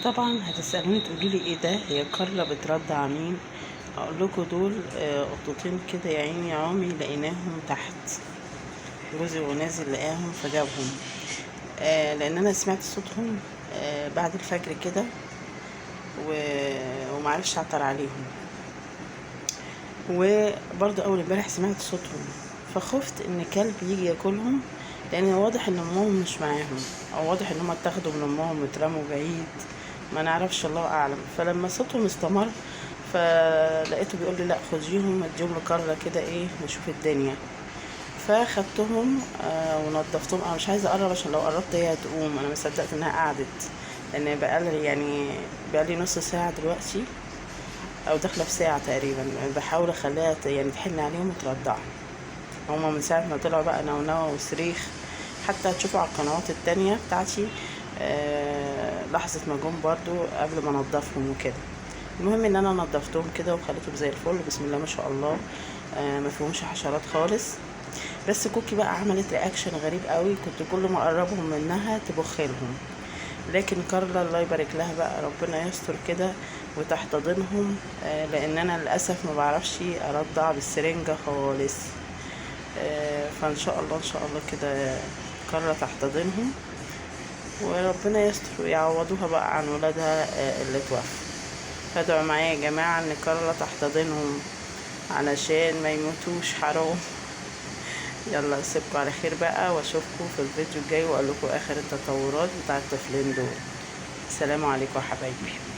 طبعا هتسألوني تقولوا لي ايه ده، هي كارلا بترضع مين؟ اقول لكم دول قطتين كده يا عيني عمي، لقيناهم تحت. جوزي ونازل لقاهم فجابهم. لان انا سمعت صوتهم بعد الفجر كده ومعرفش اعطر عليهم. وبرضه اول امبارح سمعت صوتهم فخفت ان كلب يجي ياكلهم، لان واضح ان امهم مش معاهم، او واضح ان هم اتاخدوا من امهم واترموا بعيد، ما نعرفش الله اعلم. فلما صوتهم استمر فلقيته بيقول لي لا خديهم اديهم لكارلا كده ايه نشوف الدنيا. فاخدتهم ونضفتهم. انا مش عايزه اقرب عشان لو قربت هي هتقوم، انا ما صدقت انها قعدت، لان بقالي نص ساعه دلوقتي او داخله في ساعه تقريبا بحاول اخليها يعني تحن عليهم وترضعهم. هما من ساعه ما طلعوا بقى نونوه وصريخ، حتى هتشوفوا على القنوات التانية بتاعتي لحظه ما جم برضو قبل ما انضفهم وكده. المهم ان انا نضفتهم كده وخليتهم زي الفل، بسم الله ما شاء الله. ما فيهمش حشرات خالص. بس كوكي بقى عملت رياكشن غريب قوي، كنت كل ما اقربهم منها تبخلهم، لكن كارلا الله يبارك لها بقى ربنا يستر كده وتحتضنهم. لان انا للاسف ما بعرفش ارضع بالسرنجة خالص. فان شاء الله ان شاء الله كده كارلا تحتضنهم وربنا يستر ويعوضوها بقى عن ولادها اللي توفى. فادعوا معايا يا جماعة ان كارلا تحتضنهم علشان ما يموتوش، حرام. يلا اسيبكم على خير بقى، واشوفكم في الفيديو الجاي واقول لكم اخر التطورات بتاع الطفلين دول. السلام عليكم يا حبايبي.